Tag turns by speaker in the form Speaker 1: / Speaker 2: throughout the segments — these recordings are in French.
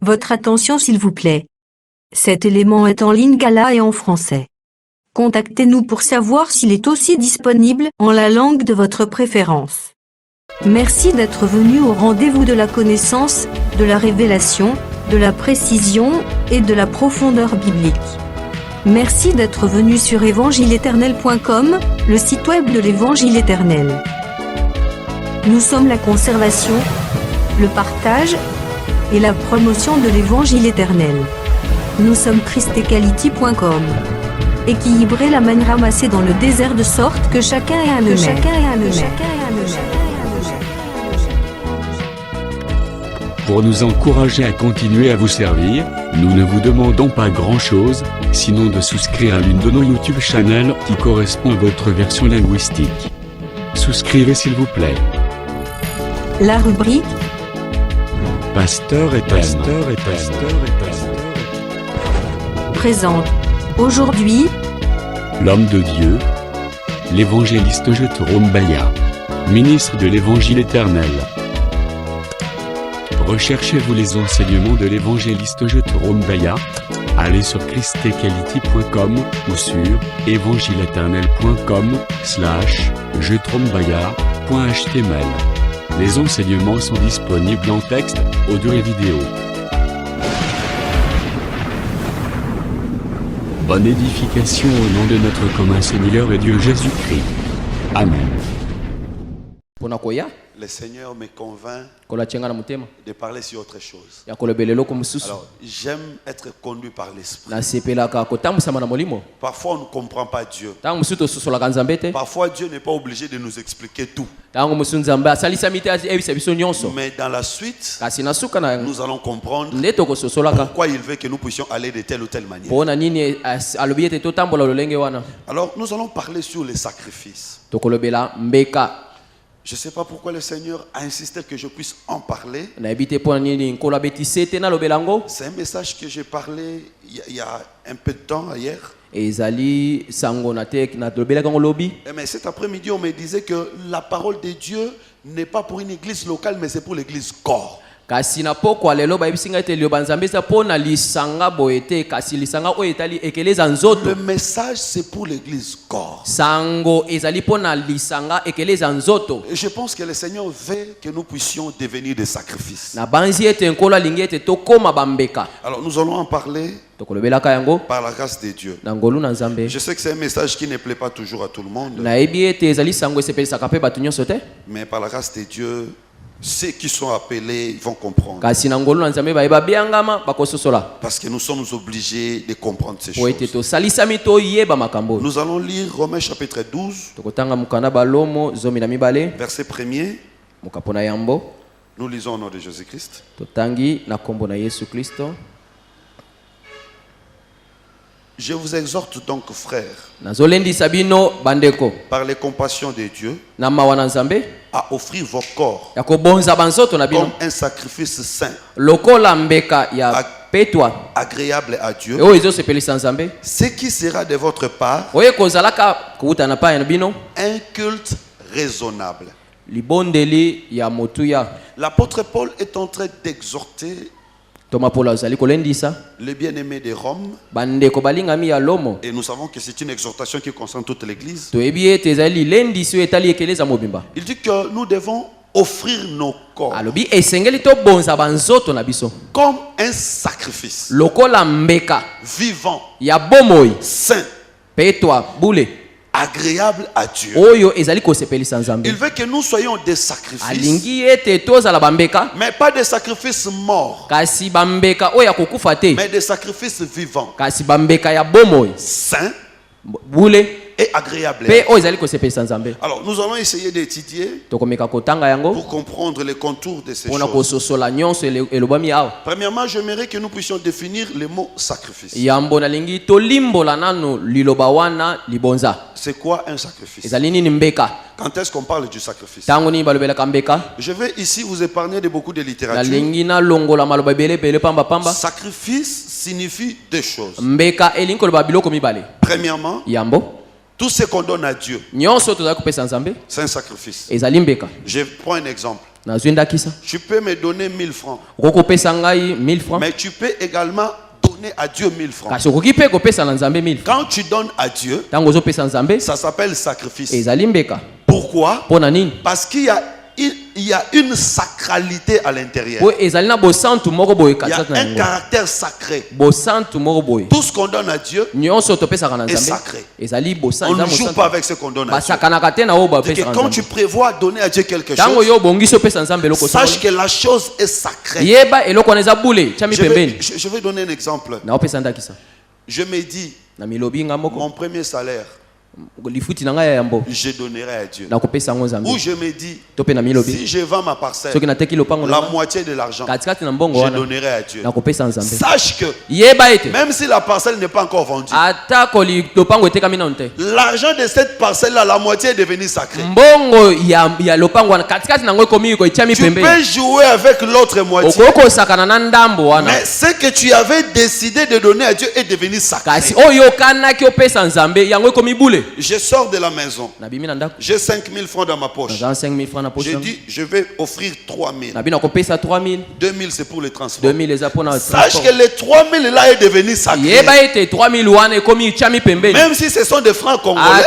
Speaker 1: Votre attention s'il vous plaît. Cet élément est en lingala et en français. Contactez-nous pour savoir s'il est aussi disponible en la langue de votre préférence. Merci d'être venu au rendez-vous de la connaissance, de la révélation, de la précision et de la profondeur biblique. Merci d'être venu sur évangileéternel.com, le site web de l'Évangile éternel. Nous sommes la conservation, le partage et la promotion de l'Évangile éternel. Nous sommes christequality.com. Équilibrer la manne ramassée dans le désert de sorte que chacun ait un honneur.
Speaker 2: Pour nous encourager à continuer à vous servir, nous ne vous demandons pas grand-chose, sinon de souscrire à l'une de nos YouTube channels qui correspond à votre version linguistique. Souscrivez s'il vous plaît.
Speaker 1: La rubrique
Speaker 2: Pasteur et thème.
Speaker 1: présente. Aujourd'hui,
Speaker 2: L'homme de Dieu, l'évangéliste Jethro Mbaya, ministre de l'Évangile éternel. Recherchez-vous les enseignements de l'évangéliste Jethro Mbaya? Allez sur christequality.com ou sur évangiletournel.com/jethrombaya.html. Les enseignements sont disponibles en texte, audio et vidéo. Bonne édification au nom de notre commun Seigneur et Dieu Jésus-Christ. Amen.
Speaker 3: Le Seigneur me convainc de parler sur autre chose.
Speaker 4: Alors,
Speaker 3: j'aime être conduit par l'Esprit. Parfois, on ne comprend pas Dieu. Parfois, Dieu n'est pas obligé de nous expliquer tout. Mais dans la suite, nous allons comprendre pourquoi il veut que nous puissions aller de telle ou telle manière. Alors, nous allons parler sur les sacrifices. Je ne sais pas pourquoi le Seigneur a insisté que je puisse en parler. C'est un message que j'ai parlé il y a un peu de temps hier. Mais cet après-midi, on me disait que la parole de Dieu n'est pas pour une église locale, mais c'est pour l'église corps. Le message c'est pour l'église corps. Et je pense que le Seigneur veut que nous puissions devenir des sacrifices. Alors nous allons en parler par la grâce de Dieu. Je sais que c'est un message qui ne plaît pas toujours à tout le monde. Mais par la grâce de Dieu, ceux qui sont appelés vont comprendre. Parce que nous sommes obligés de comprendre ces choses. Nous allons lire Romains chapitre 12, verset 1er. Nous lisons au nom de Jésus-Christ. Je vous exhorte donc, frères, par les compassions de Dieu, à offrir vos corps comme un sacrifice saint, agréable à Dieu, ce qui sera de votre part un culte raisonnable. L'apôtre Paul est en train d'exhorter les bien-aimés de Rome, et nous savons que c'est une exhortation qui concerne toute l'église. Il dit que nous devons offrir nos corps comme un sacrifice vivant, saint, agréable à Dieu. Il veut que nous soyons des sacrifices, mais pas des sacrifices morts, mais des sacrifices vivants, saints et agréables. Alors nous allons essayer d'étudier pour comprendre les contours de ces choses. Premièrement, j'aimerais que nous puissions définir le mot sacrifice. C'est quoi un sacrifice? Quand est-ce qu'on parle du sacrifice? Je vais ici vous épargner de beaucoup de littérature. Sacrifice signifie deux choses. Premièrement, tout ce qu'on donne à Dieu, c'est un sacrifice. Je prends un exemple. Tu peux me donner 1000 francs. Mais tu peux également donner à Dieu 1000 francs. Quand tu donnes à Dieu, ça s'appelle sacrifice. Pourquoi? Parce qu'il y a une sacralité à l'intérieur. Il y a un caractère sacré. Tout ce qu'on donne à Dieu est sacré. On ne joue pas avec ce qu'on donne à Dieu. Quand tu prévois donner à Dieu quelque chose, sache que la chose est sacrée. Je vais donner un exemple. Je me dis, mon premier salaire, je donnerai à Dieu. Ou je me dis, si je vends ma parcelle, la moitié de l'argent, je donnerai à Dieu. Sache que même si la parcelle n'est pas encore vendue, l'argent de cette parcelle-là, la moitié est devenu sacré. Tu peux jouer avec l'autre moitié, mais ce que tu avais décidé de donner à Dieu est devenu sacré. Je sors de la maison. J'ai 5000 francs dans ma poche. J'ai dit, je vais offrir 3000. 2000 c'est pour le transport. Sache que les 3000 là est devenu sacré. Même si ce sont des francs congolais.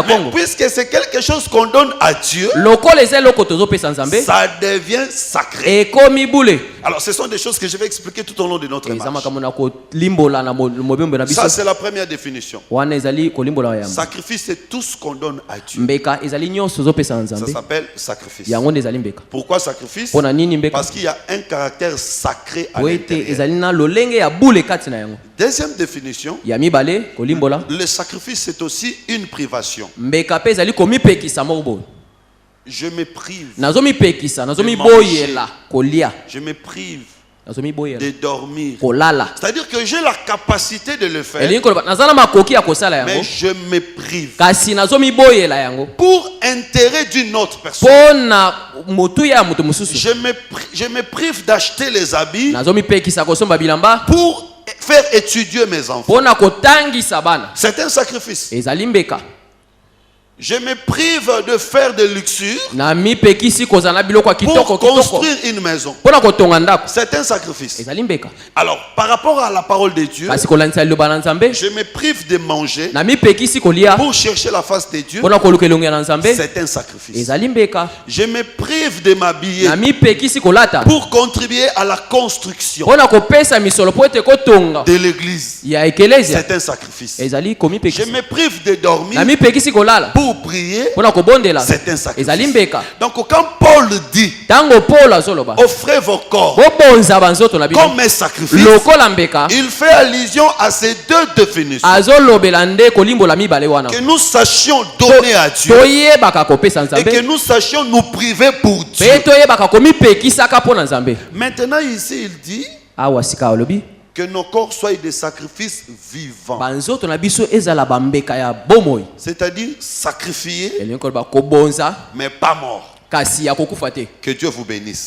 Speaker 3: Mais puisque c'est quelque chose qu'on donne à Dieu, ça devient sacré. Alors ce sont des choses que je vais expliquer tout au long de notre marche. Ça c'est la première définition. Sacrifice, c'est tout ce qu'on donne à Dieu. Ça s'appelle sacrifice. Pourquoi sacrifice? Parce qu'il y a un caractère sacré à l'intérieur. Deuxième définition, le sacrifice c'est aussi une privation. Je me prive de manger. Je me prive de dormir. C'est-à-dire que j'ai la capacité de le faire, mais je me prive pour intérêt d'une autre personne. Je me prive d'acheter les habits pour faire étudier mes enfants. C'est un sacrifice. Je me prive de faire de luxure pour construire une maison. C'est un sacrifice. Alors, par rapport à la parole de Dieu, je me prive de manger pour chercher la face de Dieu. C'est un sacrifice. Je me prive de m'habiller pour contribuer à la construction de l'église. C'est un sacrifice. Je me prive de dormir pour prier, c'est un sacrifice. Donc quand Paul dit offrez vos corps comme un sacrifice, il fait allusion à ces deux définitions. Que nous sachions donner à Dieu et que nous sachions nous priver pour Dieu. Maintenant ici il dit que nos corps soient des sacrifices vivants. C'est-à-dire sacrifiés, mais pas morts. Que Dieu vous bénisse.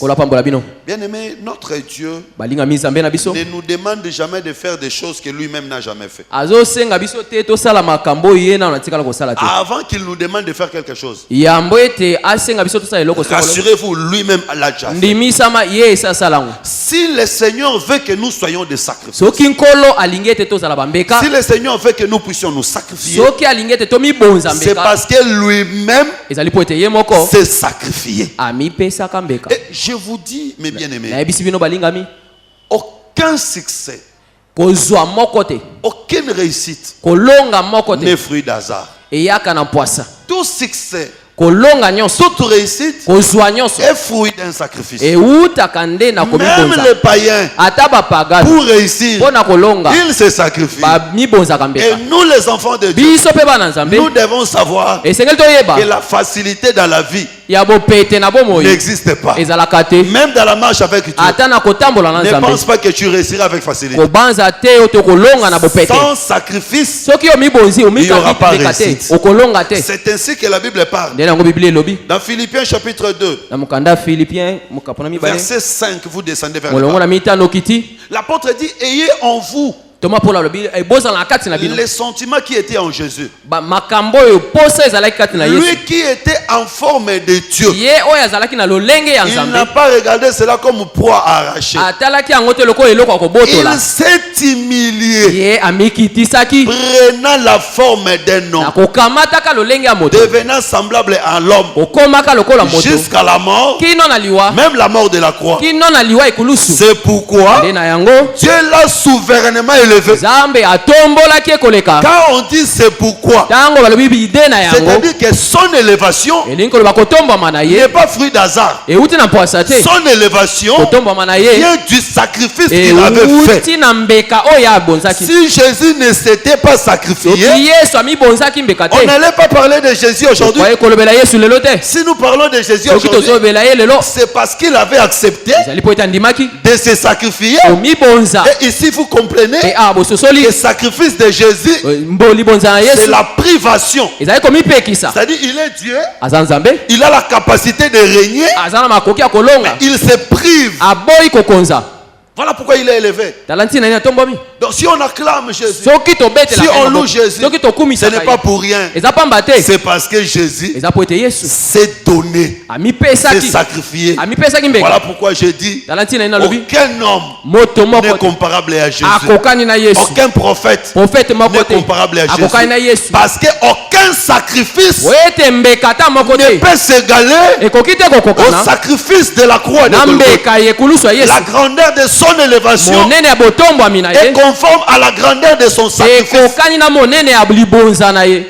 Speaker 3: Bien aimé, notre Dieu ne nous demande jamais de faire des choses que lui-même n'a jamais fait. Avant qu'il nous demande de faire quelque chose, rassurez-vous, lui-même l'a déjà fait. Si le Seigneur veut que nous soyons des sacrifices, si le Seigneur veut que nous puissions nous sacrifier, c'est parce que lui-même s'est sacrifié. Et je vous dis, mes bien-aimés, aucun succès, aucune réussite n'est fruit d'hasard. Tout succès, toute réussite est fruit d'un sacrifice. Même le païen, pour réussir, il se sacrifie. Et nous les enfants de Dieu, nous devons savoir que la facilité dans la vie n'existe pas. Même dans la marche avec Dieu, ne pense pas que tu réussiras avec facilité. Sans sacrifice, il n'y aura pas de réussite. C'est ainsi que la Bible parle. Dans Philippiens chapitre 2, verset 5, vous descendez vers le bas. L'apôtre dit, ayez en vous Les sentiments qui étaient en Jésus. Lui qui était en forme de Dieu. Il n'a pas regardé cela comme proie arrachée. Il s'est humilié, prenant la forme d'un homme, devenant semblable à l'homme, jusqu'à la mort, même la mort de la croix. C'est pourquoi Dieu l'a souverainement élevé. Quand on dit c'est pourquoi, c'est-à-dire que son élévation n'est pas fruit d'hasard. Son élévation vient du sacrifice qu'il avait fait. Si Jésus ne s'était pas sacrifié, on n'allait pas parler de Jésus aujourd'hui. Si nous parlons de Jésus aujourd'hui, c'est parce qu'il avait accepté de se sacrifier. Et ici vous comprenez que le sacrifice de Jésus, c'est la privation. C'est-à-dire il est Dieu, il a la capacité de régner, mais il se prive. Voilà pourquoi il est élevé. Donc si on acclame Jésus, si on loue Jésus, ce n'est pas pour rien. C'est parce que Jésus s'est donné, s'est sacrifié. Voilà pourquoi je dis, aucun homme n'est comparable à Jésus. Aucun prophète n'est comparable à Jésus. Parce qu'aucun sacrifice ne peut s'égaler au sacrifice de la croix de Golgotha. La grandeur de son élévation est conforme à la grandeur de son sacrifice.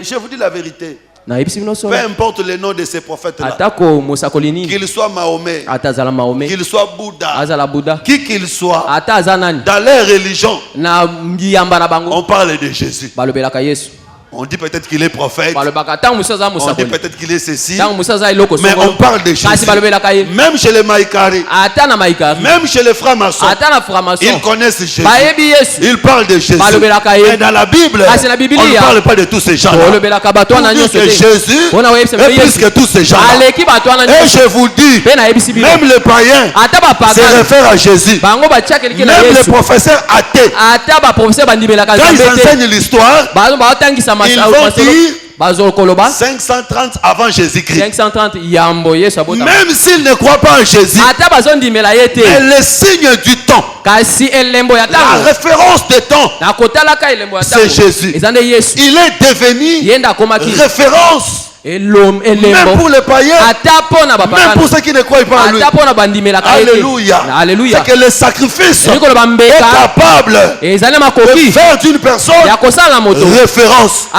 Speaker 3: Je vous dis la vérité. Peu importe le nom de ces prophètes-là, qu'il soit Mahomet, qu'il soit Bouddha, qui qu'il soit, dans leur religion, on parle de Jésus. On dit peut-être qu'il est prophète. On dit peut-être qu'il est ceci. Mais on parle de Jésus. Même chez les Maïkari, même chez les francs-maçons, ils connaissent Jésus. Ils parlent de Jésus. Mais dans la Bible, on ne parle pas de tous ces gens-là. Pour dire que Jésus est plus que tous ces gens-là. Et je vous dis, même les païens se réfèrent à Jésus. Même les professeurs athées, quand ils enseignent l'histoire, ils vont dire 530 avant Jésus-Christ. Même s'ils ne croient pas en Jésus, mais le signe du temps, la référence du temps, c'est Jésus. Il est devenu référence. Même pour les païens, même pour ceux qui ne croient pas en lui. Alléluia. C'est que le sacrifice est capable de faire d'une personne référence.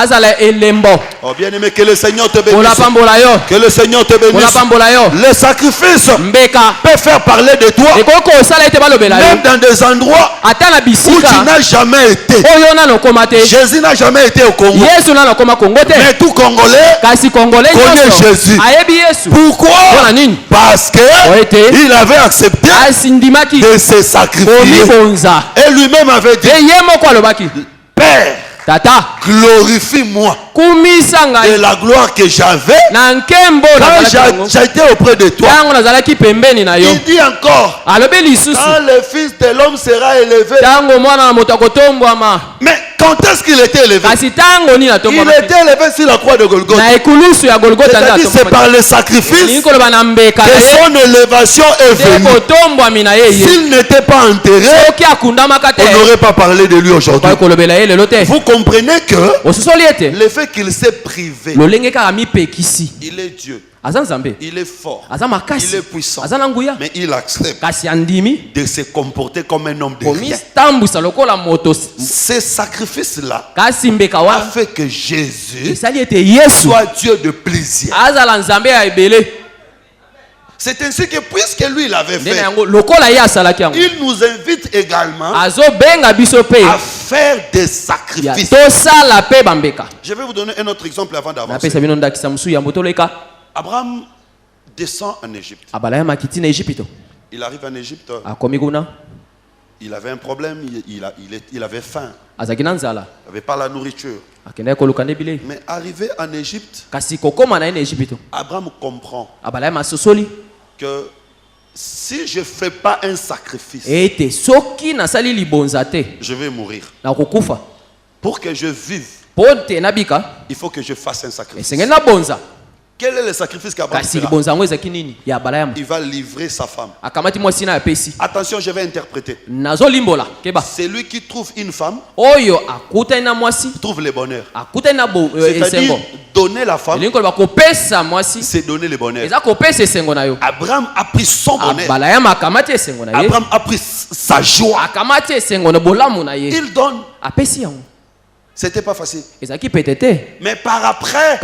Speaker 3: Oh bien aimé, que le Seigneur te bénisse. Que le Seigneur te bénisse. Le sacrifice peut faire parler de toi, même dans des endroits où tu n'as jamais été. Jésus n'a jamais été au Congo, mais tout Congolais connaît Jésus. Pourquoi? Parce qu'il avait accepté de se sacrifier. Et lui-même avait dit, Père, glorifie-moi de la gloire que j'avais quand j'étais auprès de toi. Il dit encore, quand le Fils de l'homme sera élevé. Mais quand est-ce qu'il était élevé? Il était élevé sur la croix de Golgotha. C'est-à-dire c'est par le sacrifice que son élévation est venue. S'il n'était pas enterré, on n'aurait pas parlé de lui aujourd'hui. Vous comprenez que le fait qu'il s'est privé, il est Dieu, il est fort, il est puissant, mais il accepte de se comporter comme un homme de rien. Ce sacrifice-là a fait que Jésus soit Dieu de plaisir. C'est ainsi que puisque lui il avait fait, il nous invite également à faire des sacrifices. Je vais vous donner un autre exemple avant d'avancer. Abraham descend en Égypte. Il arrive en Égypte. Il avait un problème, il avait faim. Il n'avait pas la nourriture. Mais arrivé en Égypte, Abraham comprend que Si je ne fais pas un sacrifice, je vais mourir. Pour que je vive, il faut que je fasse un sacrifice. Quel est le sacrifice qu'Abraham fera? Il va livrer sa femme. Attention, je vais interpréter. C'est lui qui trouve une femme, trouve le bonheur. C'est-à-dire, donner la femme, c'est donner le bonheur. Abraham a pris son bonheur. Abraham a pris sa joie. Il donne. C'était pas facile. Mais par après,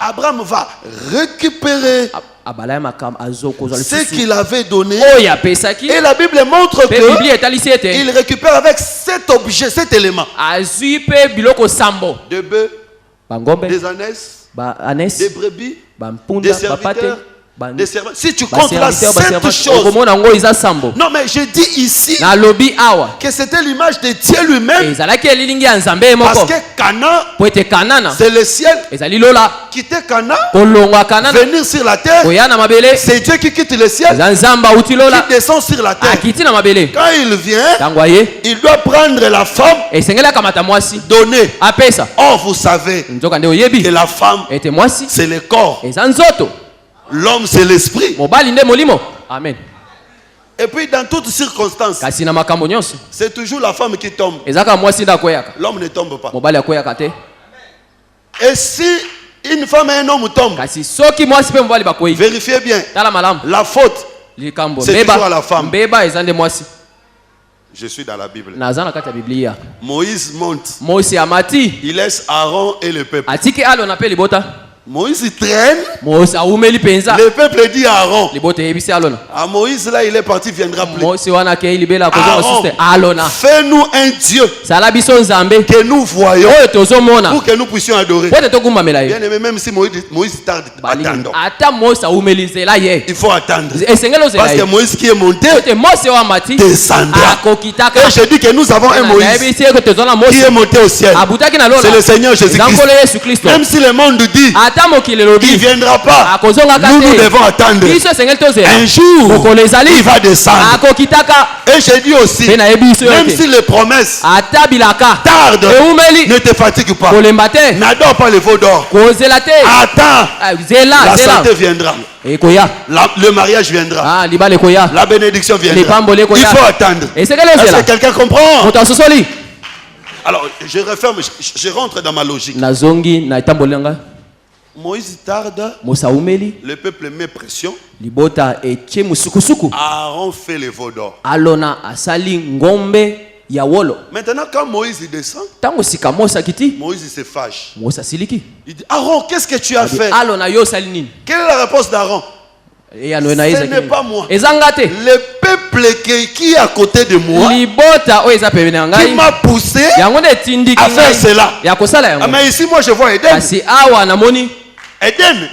Speaker 3: Abraham va récupérer ce qu'il avait donné. Et la Bible montre qu'il récupère avec cet objet, cet élément. Des bœufs, des ânesses, des brebis, des serviteurs. Si tu comptes là 7 choses. Non, mais je dis ici que c'était l'image de Dieu lui-même. Parce que Canaan, c'est le ciel. Quitter Canaan, venir sur la terre, c'est Dieu qui quitte le ciel, qui descend sur la terre. Quand il vient, il doit prendre la femme, donner. Or, vous savez que la femme, c'est le corps. L'homme, c'est l'esprit.
Speaker 1: Amen.
Speaker 3: Et puis, dans toutes circonstances, c'est toujours la femme qui tombe. L'homme ne tombe pas. Et si une femme et un homme tombent, vérifiez bien. La faute, c'est toujours à la femme. Je suis dans la Bible. Moïse monte. Il laisse Aaron et le peuple. Moïse traîne. Le peuple dit à Aaron. À Moïse là, il est parti, viendra plus. Aaron, fais-nous un Dieu que nous voyons pour que nous puissions adorer. Bien aimé, même si Moïse tarde, attendons. Il faut attendre. Parce que Moïse qui est monté descendra. Et je dis que nous avons un Moïse qui est monté au ciel. C'est le Seigneur Jésus-Christ. Même si le monde dit il ne viendra pas, nous devons attendre. Un jour, il va descendre. Et je dis aussi, même si les promesses tardent, ne te fatigue pas. N'adore pas le veau d'or. Attends, la santé viendra. Le mariage viendra. La bénédiction viendra. Il faut attendre. Est-ce que quelqu'un comprend? Alors, je referme, je rentre dans ma logique. Moïse tarde, le peuple met pression. Aaron fait le veau d'or. Maintenant, quand Moïse descend, Moïse se fâche. Il dit, Aaron, qu'est-ce que tu as fait? Quelle est la réponse d'Aaron? Ce n'est pas moi. Le peuple qui est à côté de moi, qui m'a poussé à faire cela. Mais ici, moi, je vois Éden. Éden.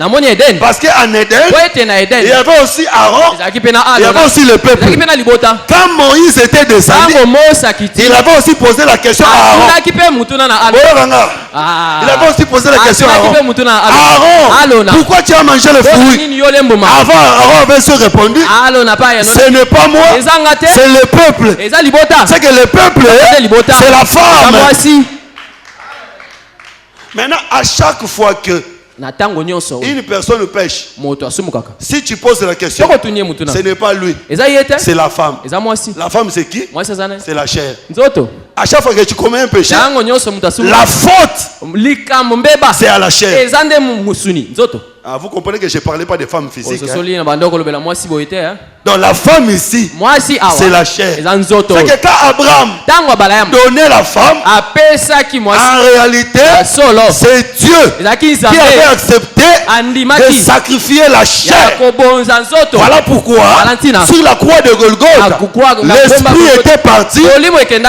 Speaker 3: Parce qu'en Éden, il y avait aussi Aaron, il y avait aussi le peuple. Quand Moïse était descendu, il avait aussi posé la question à Aaron. Il avait aussi posé la question à Aaron. Aaron, pourquoi tu as mangé le fruit? Avant, Aaron avait se répondu, ce n'est pas moi, c'est le peuple. C'est que le peuple, c'est la femme. Maintenant, à chaque fois que une personne pêche, si tu poses la question, ce n'est pas lui, c'est la femme. La femme, c'est qui? C'est la chair. À chaque fois que tu commets un péché, la faute, c'est à la chair. Ah, vous comprenez que je ne parlais pas des femmes physiques. Donc la femme ici, c'est la chair. C'est que quand Abraham donnait la femme, en réalité, c'est Dieu qui avait accepté de sacrifier la chair. Voilà pourquoi, sur la croix de Golgotha, l'esprit était parti,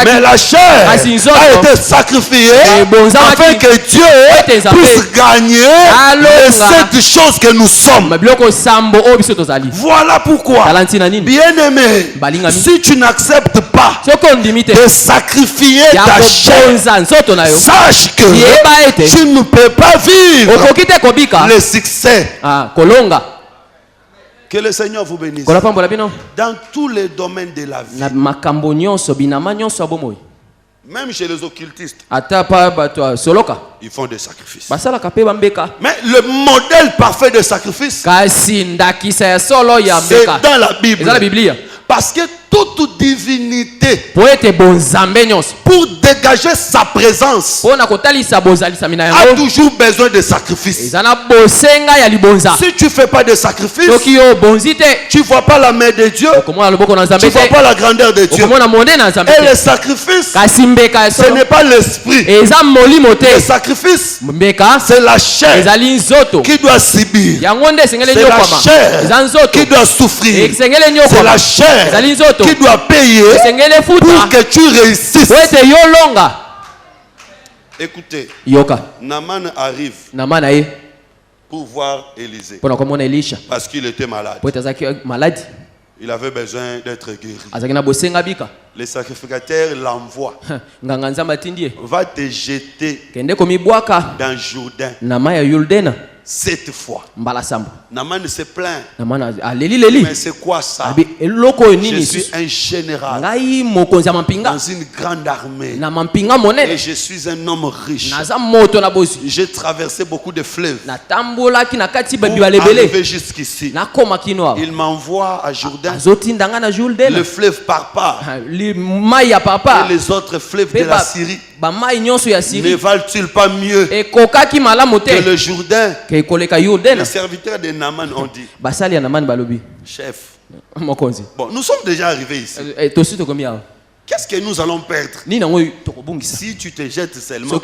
Speaker 3: mais la chair a été sacrifiée afin que Dieu puisse gagner cette chose que nous sommes. Voilà pourquoi, bien-aimé, si tu n'acceptes pas de sacrifier ta chair, sache que tu ne peux pas vivre le succès que Que le Seigneur vous bénisse. Dans tous les domaines de la vie. Même chez les occultistes. Ils font des sacrifices. Mais le modèle parfait de sacrifice, c'est dans la Bible. Parce que toute divinité, pour dégager sa présence, a toujours besoin de sacrifices. Si tu ne fais pas de sacrifices, tu ne vois pas la main de Dieu, tu ne vois pas la grandeur de Dieu. Et le sacrifice, ce n'est pas l'esprit. Le sacrifice, c'est la chair qui doit subir. C'est la chair qui doit souffrir. C'est la chair qui doit payer pour que tu réussisses. Écoutez, Naaman arrive pour voir Élisée parce qu'il était malade. Il avait besoin d'être guéri. Le sacrificateur l'envoie. Va te jeter dans Jourdain. 7 fois. Naaman se plaint. Mais c'est quoi ça? Je suis un général dans une grande armée et je suis un homme riche. J'ai traversé beaucoup de fleuves pour arriver jusqu'ici. Il m'envoie à Jourdain. Le fleuve Parpar et les autres fleuves de la Syrie. Ne valent-ils pas mieux que le Jourdain? Les serviteurs de Naaman ont dit, chef, bon, nous sommes déjà arrivés ici. Qu'est-ce que nous allons perdre si tu te jettes seulement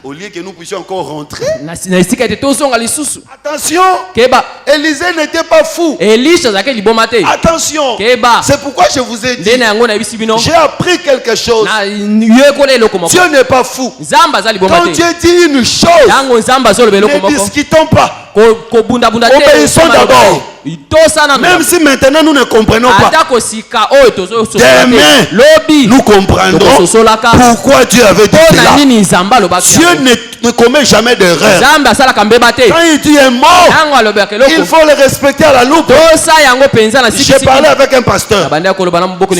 Speaker 3: au lieu que nous puissions encore rentrer? Attention, Élisée n'était pas fou. Attention, c'est pourquoi je vous ai dit, j'ai appris quelque chose. Dieu n'est pas fou. Quand Dieu dit une chose, ne discutons pas. Obéissons d'abord. Même si maintenant nous ne comprenons pas, demain nous comprendrons pourquoi Dieu avait dit cela. Dieu ne commet jamais d'erreur. Quand il dit un mot, il faut le respecter à la loupe. J'ai parlé avec un pasteur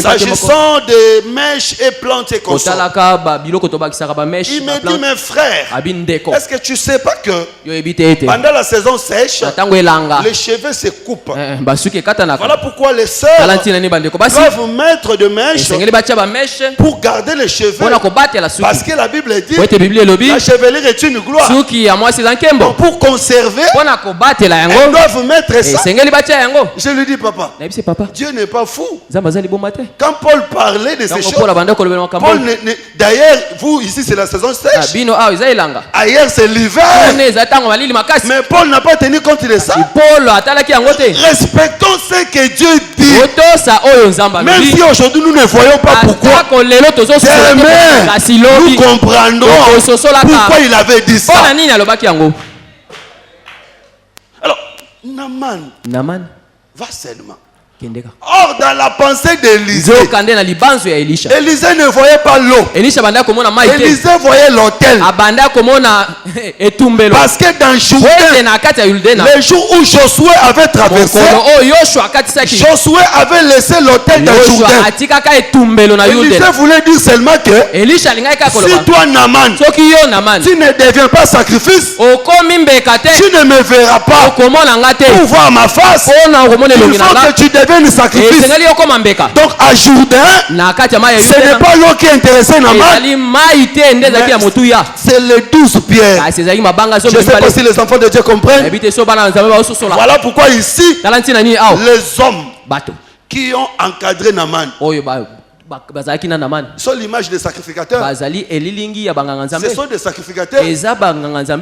Speaker 3: s'agissant des mèches et plantes et consorts. Il me dit, mes frères, est-ce que tu ne sais pas que pendant la saison sèche, les cheveux se coupent? Voilà pourquoi les sœurs doivent mettre de mèches pour garder les cheveux. Parce que la Bible dit la chevelure est une gloire. Donc pour conserver, elles doivent mettre ça. Je lui dis, papa, Dieu n'est pas fou. Quand Paul parlait de ces choses, d'ailleurs, vous ici c'est la saison sèche, ailleurs c'est l'hiver, mais Paul n'a pas tenu compte de ça. Respectons ce que Dieu dit. Même si aujourd'hui nous ne voyons pas pourquoi, demain nous comprendrons pourquoi il avait dit ça. Alors, Naaman va seulement. Or, dans la pensée d'Élisée, Élisée ne voyait pas l'eau. Élisée voyait l'autel. Parce que dans Jourdain, le jour où Josué avait traversé, Josué avait laissé l'autel dans Jourdain. Élisée voulait dire seulement que si toi, Naaman, tu ne deviens pas sacrifice, tu ne me verras pas pour voir ma face. Il faut que tu deviennes le sacrifice. Donc à Jourdain, ce n'est pas l'eau qui intéressait Naaman, c'est les 12 pierres. Je ne sais pas si les enfants de Dieu comprennent. Voilà pourquoi ici, les hommes qui ont encadré Naaman sont l'image des sacrificateurs. Ce sont des sacrificateurs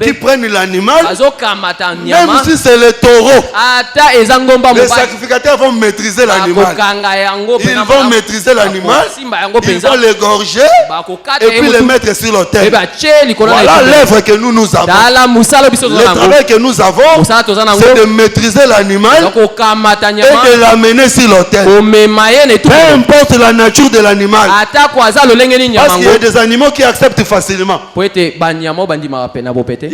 Speaker 3: qui prennent l'animal, même si c'est le taureau. Les sacrificateurs vont maîtriser l'animal. Ils vont maîtriser l'animal, ils vont l'égorger et puis le mettre sur l'autel. Voilà l'œuvre que nous avons. Le travail que nous avons, c'est de maîtriser l'animal et de l'amener sur l'autel. Peu importe la nature de
Speaker 4: de l'animal. Parce qu'il y a des animaux qui acceptent facilement. Il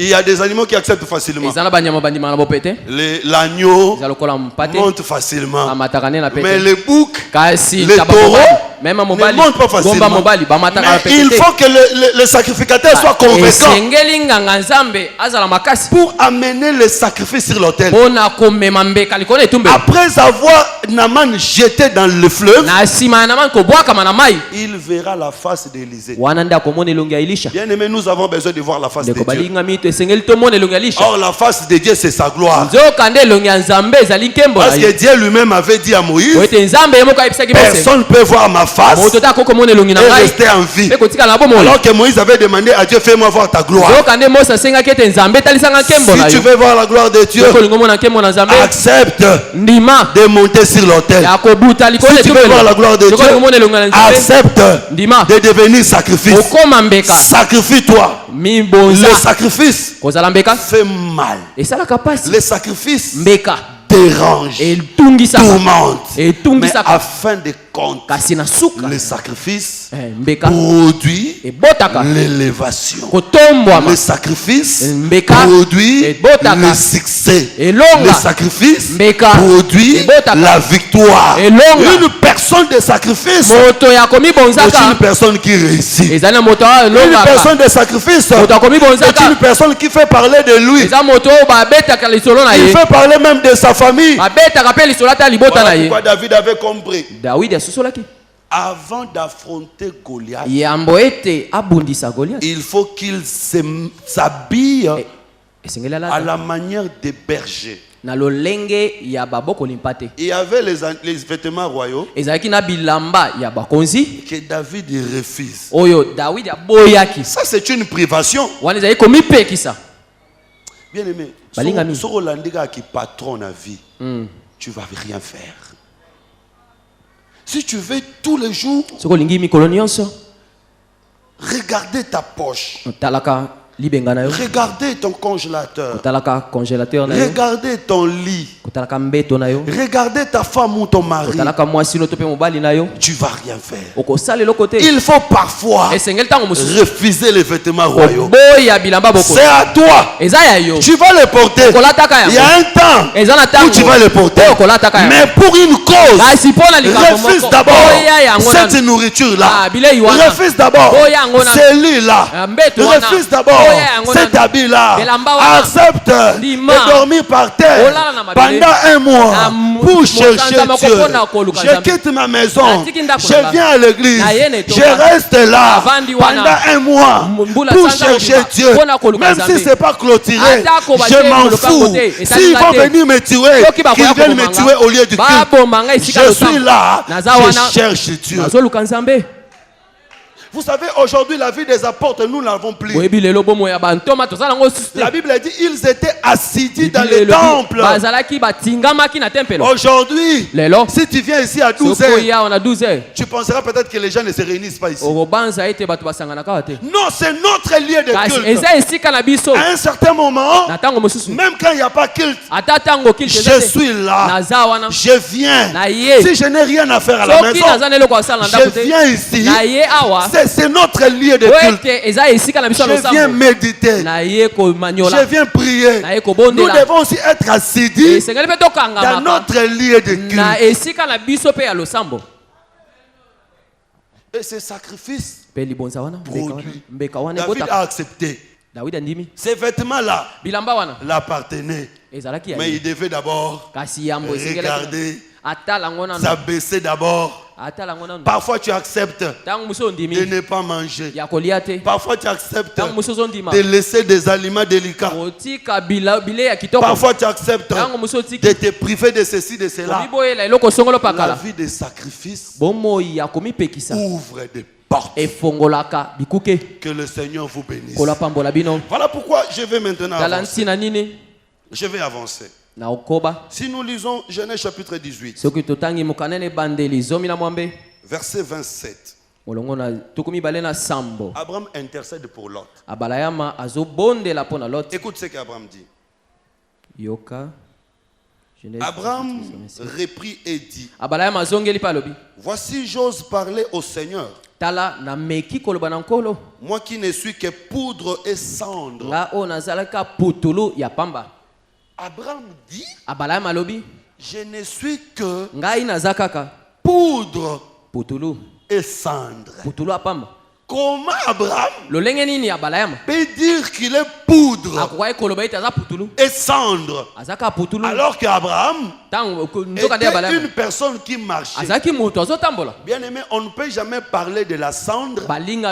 Speaker 4: y a des animaux qui acceptent facilement. L'agneau monte facilement. Mais les boucs, les taureaux ne montent pas facilement. Mais il faut que le sacrificateur soit convaincant pour amener le sacrifice sur l'autel. Après avoir Naaman jeté dans le fleuve, il verra la face d'Élisée. Bien aimé, nous avons besoin de voir la face de Dieu. Or la face de Dieu, c'est sa gloire. Parce que Dieu lui-même avait dit à Moïse, personne ne peut voir ma face et rester en vie. Alors que Moïse avait demandé à Dieu, fais-moi voir ta gloire. Si tu veux voir la gloire de Dieu, accepte de monter sur l'autel. Si tu veux voir la gloire de Dieu, accepte de devenir sacrifice. Sacrifie-toi. Le sacrifice fait mal. Le sacrifice dérange, tourmente. Mais afin de compte, le sacrifice produit l'élévation. Le sacrifice produit le succès. Le sacrifice produit la victoire. Une personne de sacrifice est une personne qui réussit. Une personne de sacrifice est une personne qui fait parler de lui. Il fait parler même de sa famille. Voilà pourquoi David avait compris. Avant d'affronter Goliath, il faut qu'il s'habille à la manière des bergers. Il y avait les vêtements royaux que David refuse. Ça, c'est une privation. Bien aimé, si tu patron à vie, tu ne vas rien faire. Si tu veux tous les jours regarder ta poche, regardez ton congélateur, regardez ton lit, regardez ta femme ou ton mari, tu ne vas rien faire. Il faut parfois refuser les vêtements royaux. C'est à toi. Tu vas les porter. Il y a un temps où tu vas les porter. Mais pour une cause, refuse d'abord cette nourriture-là. Refuse d'abord ce lit-là. Refuse d'abord cet habit-là. Accepte de dormir par terre pendant un mois pour chercher Dieu. Je quitte ma maison, je viens à l'église, je reste là pendant un mois pour chercher Dieu. Même si ce n'est pas clôturé, je m'en fous. S'ils vont venir me tuer, qu'ils viennent me tuer au lieu du culte. Je suis là, je cherche Dieu. Vous savez, aujourd'hui, la vie des apôtres, nous ne l'avons plus. La Bible dit ils étaient assidus dans le temple. Aujourd'hui, si tu viens ici à 12h, tu penseras peut-être que les gens ne se réunissent pas ici. Non, c'est notre lieu de culte. À un certain moment, même quand il n'y a pas culte, je suis là. Je viens. Si je n'ai rien à faire à la maison, je viens ici. C'est notre lieu de culte. Je viens méditer. Je viens prier. Nous devons aussi être assidus dans notre lieu de culte. Et ce sacrifice produit. David a accepté. Ces vêtements-là l'appartenaient. Mais il devait d'abord regarder, s'abaisser d'abord. Parfois tu acceptes de ne pas manger. Parfois tu acceptes de laisser des aliments délicats. Parfois tu acceptes de te priver de ceci, de cela. La vie de sacrifice ouvre des portes. Que le Seigneur vous bénisse. Voilà pourquoi je vais maintenant avancer. Je vais avancer. Si nous lisons Genèse chapitre 18, verset 27, Abraham intercède pour Lot. Écoute ce qu'Abraham dit.
Speaker 3: Abraham reprit et dit, voici j'ose parler au Seigneur. Moi qui ne suis que poudre et cendre. Abraham dit, je ne suis que poudre et cendre. Comment Abraham peut dire qu'il est poudre et cendre alors qu'Abraham était une personne qui marchait. Bien aimé, on ne peut jamais parler de la cendre s'il n'y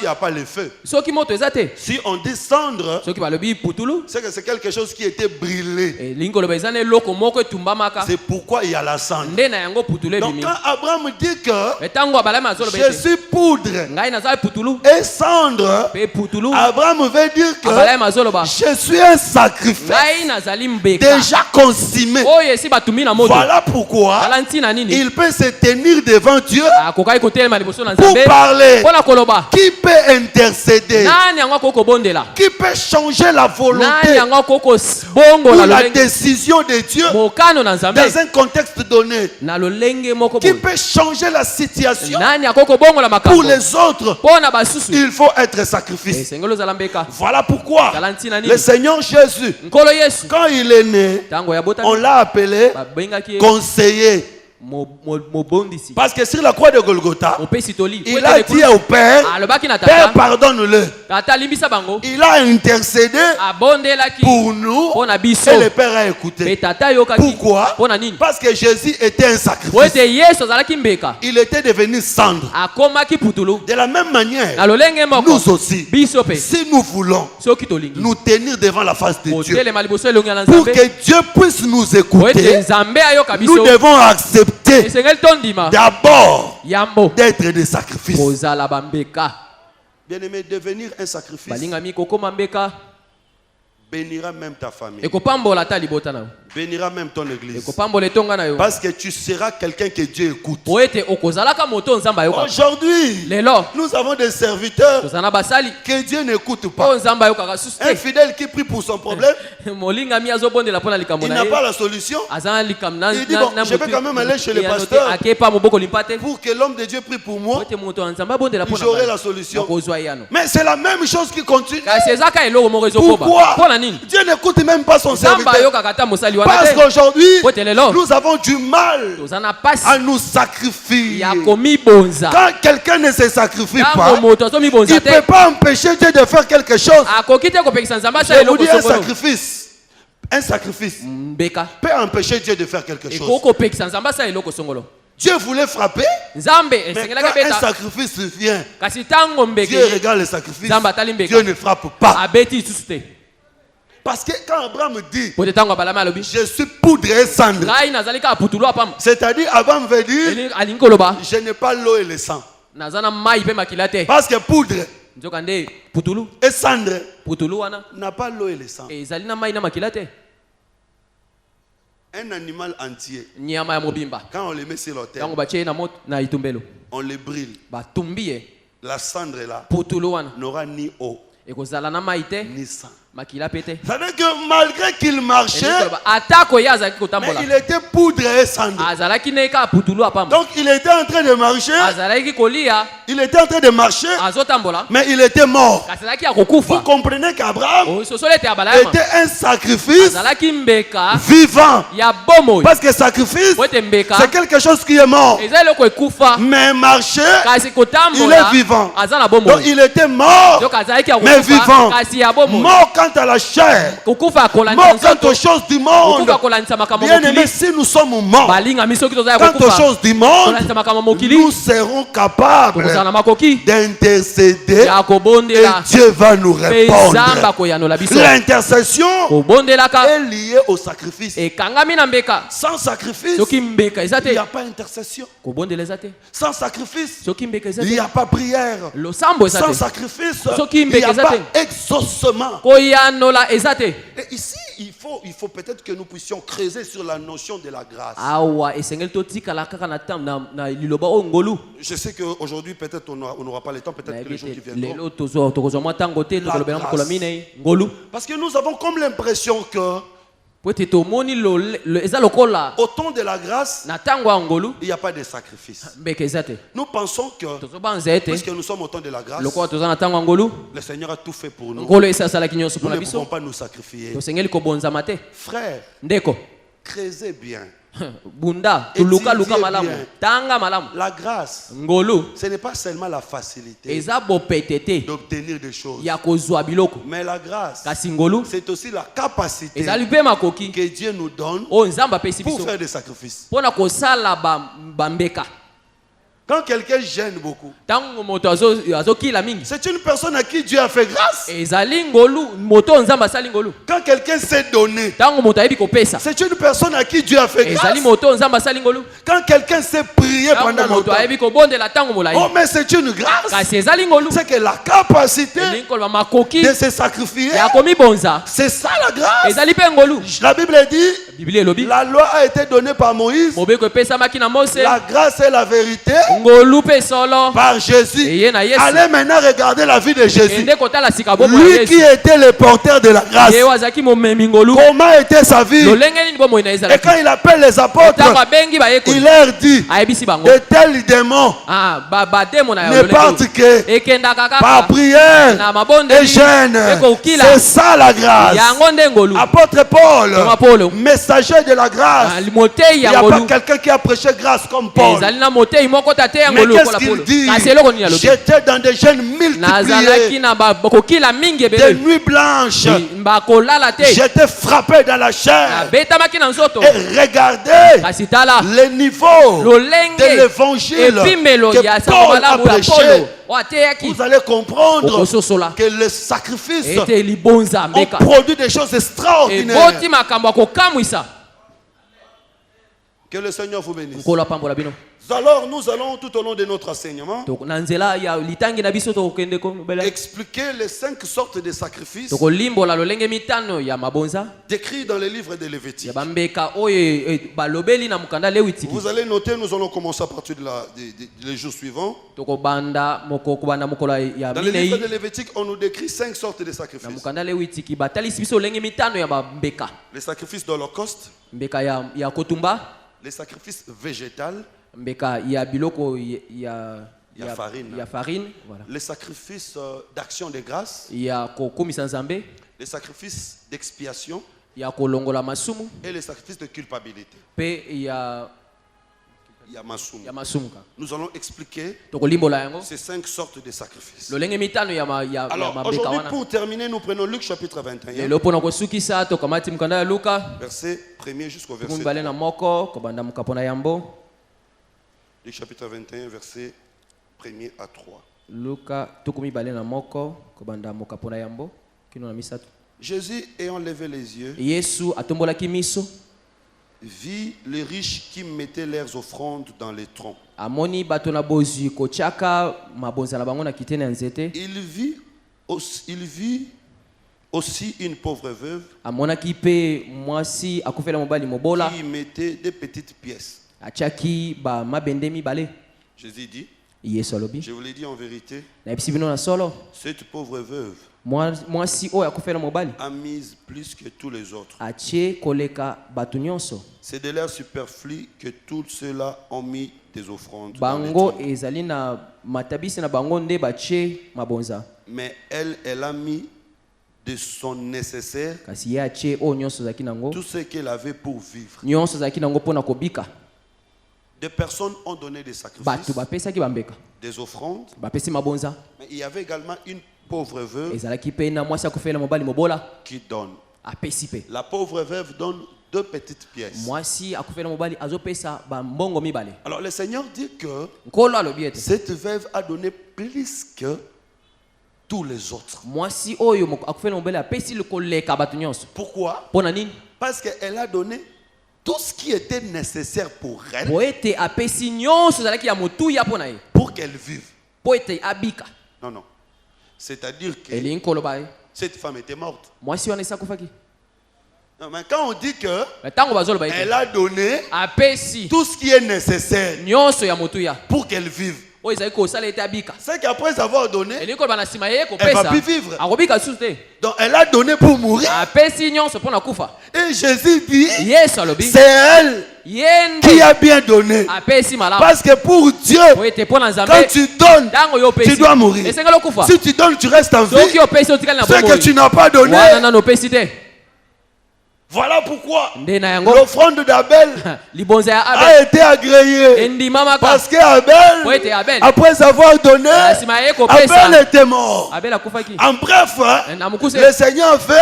Speaker 3: a pas le feu. Si on dit cendre, c'est que c'est quelque chose qui était brûlé. C'est pourquoi il y a la cendre. Donc quand Abraham dit que je suis poudre et cendre, Abraham veut dire que je suis un sacrifice déjà consumé. Voilà pourquoi il peut se tenir devant Dieu pour parler. Qui peut intercéder? Qui peut changer la volonté ou la décision de Dieu dans un contexte donné? Qui peut changer la situation? Pour les autres, il faut être sacrifice. Voilà pourquoi le Seigneur Jésus, quand il est né, on l'a appelé conseiller. Parce que sur la croix de Golgotha, il a dit au Père, Père, pardonne-le. Il a intercédé pour nous et le Père a écouté. Pourquoi? Parce que Jésus était un sacrifice. Il était devenu cendre. De la même manière, nous aussi, si nous voulons nous tenir devant la face de Dieu, pour que Dieu puisse nous écouter, nous devons accepter d'abord d'être des sacrifices. Bien aimé, devenir un sacrifice bénira même ta famille. Bénira même ton église. Parce que tu seras quelqu'un que Dieu écoute. Aujourd'hui, nous avons des serviteurs que Dieu n'écoute pas. Un fidèle qui prie pour son problème, il n'a pas la solution. Il dit, bon, je vais quand même aller chez le pasteur pour que l'homme de Dieu prie pour moi. J'aurai la solution. Mais c'est la même chose qui continue. Pourquoi? Dieu n'écoute même pas son serviteur. Parce qu'aujourd'hui, nous avons du mal à nous sacrifier. Quand quelqu'un ne se sacrifie pas, il ne peut pas empêcher Dieu de faire quelque chose. Je vous dis un sacrifice peut empêcher Dieu de faire quelque chose. Dieu voulait frapper, mais quand un sacrifice vient, Dieu regarde le sacrifice, Dieu ne frappe pas. Parce que quand Abraham dit je suis poudre et cendre, c'est-à-dire Abraham veut dire je n'ai pas l'eau et le sang. Parce que poudre et cendre n'a pas l'eau et le sang. Un animal entier, quand on le met sur l'autel, on le brûle. La cendre là n'aura ni eau ni sang. C'est-à-dire que malgré qu'il marchait, mais il était poudre et cendre. Donc il était en train de marcher. Il était en train de marcher, mais il était mort. Vous comprenez qu'Abraham était un sacrifice vivant. Parce que sacrifice, c'est quelque chose qui est mort. Mais marcher, il est vivant. Donc il était mort, mais vivant. Mort quant à la chair, mort quant aux choses du monde. Bien aimé, si nous sommes morts quant aux choses du monde, nous serons capables d'intercéder et Dieu va nous répondre. L'intercession est liée au sacrifice. Sans sacrifice, il n'y a pas d'intercession. Sans sacrifice, il n'y a pas prière. Sans sacrifice, il n'y a pas exaucement. Et ici, il faut peut-être que nous puissions creuser sur la notion de la grâce. Je sais qu'aujourd'hui, peut-être on n'aura pas le temps, peut-être que les gens qui viendront. Parce que nous avons comme l'impression que Au
Speaker 4: temps de la grâce, il n'y a pas de sacrifice. Nous pensons que, puisque nous sommes au temps de la grâce, le Seigneur a tout fait pour nous. Nous ne pouvons pas nous sacrifier. Frère, creusez bien.
Speaker 3: Bunda tuluka luka malamu tanga malamu
Speaker 4: la grâce
Speaker 3: ngolu
Speaker 4: ce n'est pas seulement la facilité d'obtenir des choses mais la grâce c'est aussi la capacité que Dieu nous donne pour faire des sacrifices. Quand quelqu'un gêne beaucoup, c'est une personne à qui Dieu a fait grâce. Quand quelqu'un s'est donné, c'est une personne à qui Dieu a fait grâce. Quand quelqu'un s'est prié pendant longtemps, oh mais c'est une grâce. C'est que la capacité de se sacrifier, c'est ça la grâce. La Bible dit, la loi a été donnée par Moïse, la grâce et la vérité par Jésus. Allez maintenant regarder la vie de Jésus. Lui qui était le porteur de la grâce. Comment était sa vie? Et quand il appelle les apôtres, il leur dit de tels démons ne partent que par prière et jeûne. C'est ça la grâce. Apôtre Paul, messager de la grâce. Il n'y a pas quelqu'un qui a prêché grâce comme Paul. Mais qu'est-ce qu'il dit? J'étais dans des jeûnes multipliés, des nuits blanches. J'étais frappé dans la chair. Et regardez le niveau de l'évangile que Paul a prêché. Vous allez comprendre que le sacrifice ont produit des choses extraordinaires. Que le Seigneur vous bénisse. Alors nous allons tout au long de notre enseignement expliquer les 5 sortes de sacrifices décrits dans les livres de Lévitique. Vous allez noter, nous allons commencer à partir des jours suivants. Dans les livres de Lévitique, on nous décrit 5 sortes de sacrifices. Les sacrifices d'Holocauste, les sacrifices végétaux, il y a farine. Voilà. Les sacrifices d'action de grâce, les sacrifices d'expiation et les sacrifices de culpabilité. Il y a masumu. Nous allons expliquer ces 5 sortes de sacrifices. Alors aujourd'hui, pour terminer, nous prenons Luc chapitre 21, verset 1er jusqu'au verset 3. Luc chapitre 21, verset 1er à 3. Jésus ayant levé les yeux, vit les riches qui mettaient leurs offrandes dans les troncs. Il vit aussi une pauvre veuve qui mettait des petites pièces. Jésus dit, je vous l'ai dit en vérité, cette pauvre veuve a mis plus que tous les autres. C'est de l'air superflu que tous ceux-là ont mis des offrandes dans les troncs. Mais elle a mis de son nécessaire tout ce qu'elle avait pour vivre. Des personnes ont donné des sacrifices, des offrandes, mais il y avait également une pauvre veuve qui donne. La pauvre veuve donne 2 petites pièces. Alors le Seigneur dit que cette veuve a donné plus que tous les autres. Pourquoi? Parce qu'elle a donné tout ce qui était nécessaire pour elle, pour qu'elle vive. Non. C'est-à-dire que cette femme était morte. Non, mais quand on dit que elle a donné tout ce qui est nécessaire pour qu'elle vive, C'est qu'après avoir donné, elle va plus vivre. Donc elle a donné pour mourir. Et Jésus dit, c'est elle qui a bien donné. Parce que pour Dieu, quand tu donnes, tu dois mourir. Si tu donnes, tu restes en vie. Ce que tu n'as pas donné, voilà pourquoi l'offrande d'Abel a été agréée. Parce qu'Abel, après avoir donné, Abel était mort. En bref, le Seigneur veut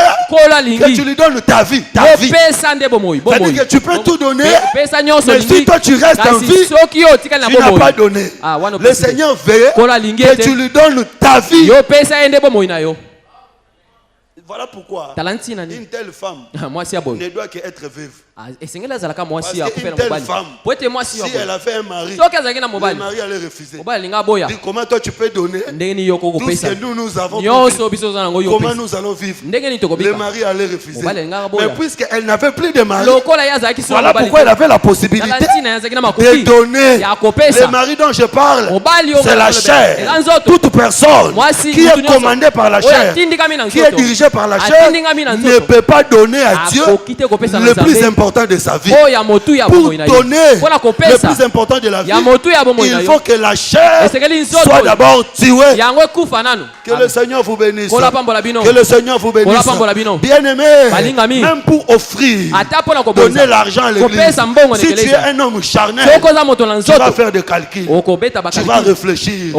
Speaker 4: que tu lui donnes ta vie. C'est-à-dire que tu peux tout donner, mais si toi tu restes en vie, tu n'as pas donné. Le Seigneur veut que tu lui donnes ta vie. Voilà pourquoi une telle femme ne doit qu'être veuve. Parce qu'une telle femme, si elle a fait un mari, le mari allait refuser. Dit, comment toi tu peux donner tout ce que nous avons pour vivre? Comment nous allons vivre? Le mari allait refuser. Mais puisqu'elle n'avait plus de mari, voilà pourquoi elle avait la possibilité de donner. Le mari dont je parle, c'est la chair. Toute personne qui est commandée par la chair, qui est dirigée par la chair, ne peut pas donner à Dieu le plus important de sa vie. Pour donner le plus important de la vie, il faut que la chair soit d'abord tuée. Que le Seigneur vous bénisse. Que le Seigneur vous bénisse. Bien-aimé, même pour offrir, donner l'argent à l'église, si tu es un homme charnel, tu vas faire des calculs, tu vas réfléchir,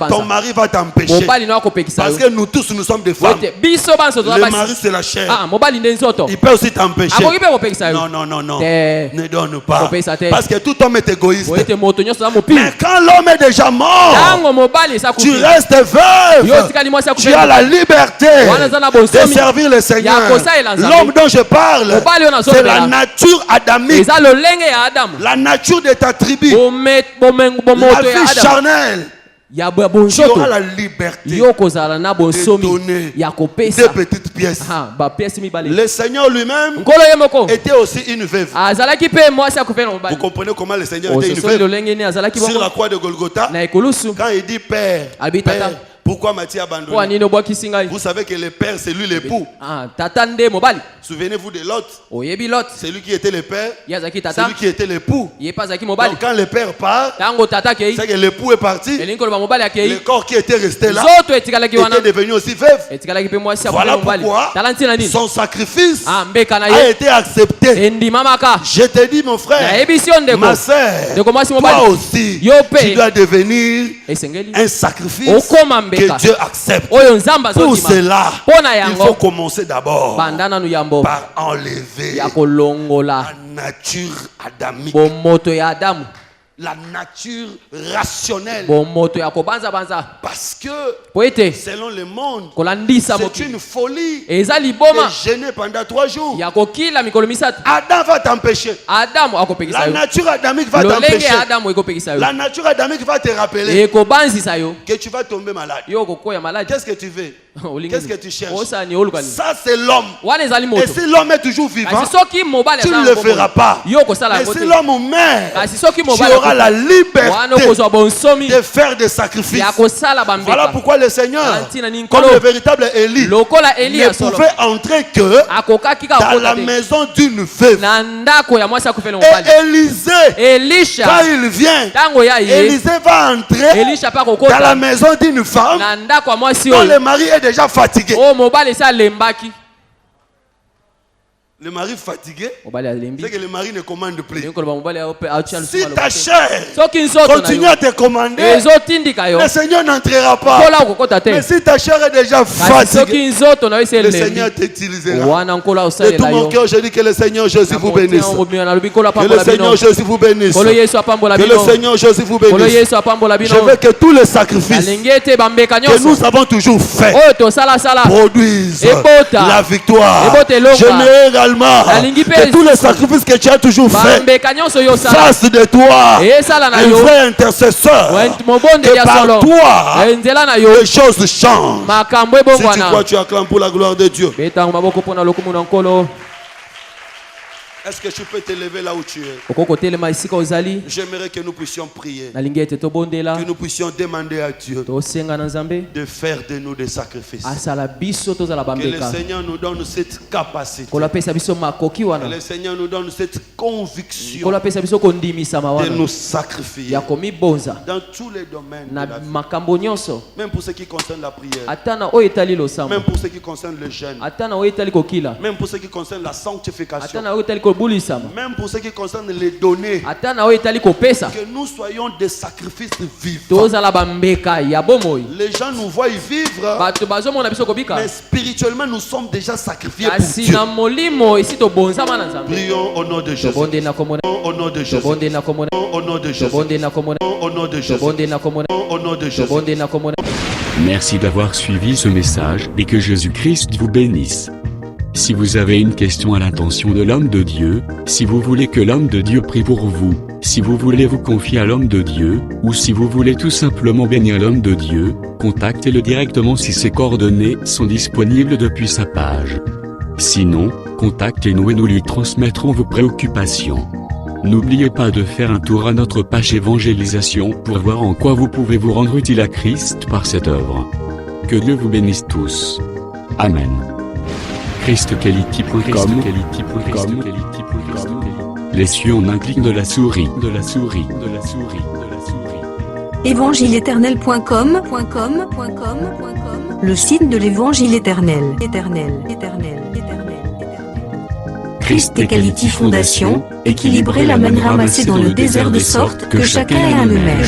Speaker 4: ton mari va t'empêcher. Parce que nous tous, nous sommes des femmes. Le mari, c'est la chair. Il peut aussi t'empêcher. Non. Ne donne pas. Parce que tout homme est égoïste. Mais quand l'homme est déjà mort, tu restes veuve. Tu as la liberté de servir le Seigneur. L'homme dont je parle, c'est la nature adamique. La nature de ta tribu. La vie charnelle. Tu auras la liberté de donner des petites pièces. Le Seigneur lui-même était aussi une veuve. Vous comprenez comment le Seigneur était une veuve? Sur la croix de Golgotha, quand il dit Père, pourquoi m'as-tu abandonné? Vous savez que le père, c'est lui l'époux. Souvenez-vous de Lot. C'est lui qui était le père. C'est lui qui était l'époux. Donc quand le père part, c'est que l'époux est parti. Le corps qui était resté là était devenu aussi veuve. Voilà pourquoi son sacrifice a été accepté. Je te dis, mon frère, ma soeur, toi aussi, tu dois devenir un sacrifice que Dieu accepte. Pour cela, il faut commencer d'abord par enlever la nature adamique, la nature rationnelle. Parce que selon le monde, c'est une folie de jeûner pendant 3 jours. Adam va t'empêcher. La nature adamique va t'empêcher. La nature adamique va te rappeler que tu vas tomber malade. Qu'est-ce que tu veux? Qu'est-ce que tu cherches? Ça c'est l'homme. Et si l'homme est toujours vivant, tu ne le feras pas. Mais si l'homme meurt, tu auras la liberté de faire des sacrifices. Voilà pourquoi le Seigneur, comme le véritable Élie, ne pouvait entrer que dans la maison d'une veuve. Et Élisée, quand il vient, Élisée va entrer dans la maison d'une femme dont le mari est déjà fatigué. Le mari fatigué, c'est que le mari ne commande plus. Si ta chair continue à te commander, le Seigneur n'entrera pas. Mais si ta chair est déjà fatiguée, le Seigneur t'utilisera. De tout mon cœur, je dis que le Seigneur Jésus vous bénisse. Que le Seigneur Jésus vous bénisse. Que le Seigneur Jésus vous bénisse. Je veux que tous les sacrifices que nous avons toujours faits produisent la victoire. Je mets également que tous les sacrifices que tu as toujours fait fassent de toi un vrai intercesseur. Et par toi, les choses changent. Si tu crois, tu acclames pour la gloire de Dieu.
Speaker 3: Est-ce que tu peux te lever là où tu es? J'aimerais que nous puissions prier. Que nous puissions demander à Dieu de faire de nous des sacrifices. Que le Seigneur nous donne cette capacité. Que le Seigneur nous donne cette conviction de nous sacrifier dans tous les domaines de la vie. Même pour ce qui concerne la prière. Même pour ce qui concerne le jeûne. Même pour ce qui concerne la sanctification. Même pour ce qui concerne les données. Que nous soyons des sacrifices vivants. Les gens nous voient vivre, mais spirituellement nous sommes déjà sacrifiés pour Dieu. Prions au nom de Jésus. Au nom de Jésus. Au nom de Jésus. Au nom de Jésus. Au nom de Jésus.
Speaker 2: Merci d'avoir suivi ce message et que Jésus-Christ vous bénisse. Si vous avez une question à l'intention de l'homme de Dieu, si vous voulez que l'homme de Dieu prie pour vous, si vous voulez vous confier à l'homme de Dieu, ou si vous voulez tout simplement bénir l'homme de Dieu, contactez-le directement si ses coordonnées sont disponibles depuis sa page. Sinon, contactez-nous et nous lui transmettrons vos préoccupations. N'oubliez pas de faire un tour à notre page évangélisation pour voir en quoi vous pouvez vous rendre utile à Christ par cette œuvre. Que Dieu vous bénisse tous. Amen. ChristQuality.com. Les cieux en un clic de la souris.
Speaker 1: Évangile-éternel.com. Le site de l'Évangile éternel. Christ et Quality Fondation, équilibrer la manne ramassée dans le désert de sorte que chacun ait un numère.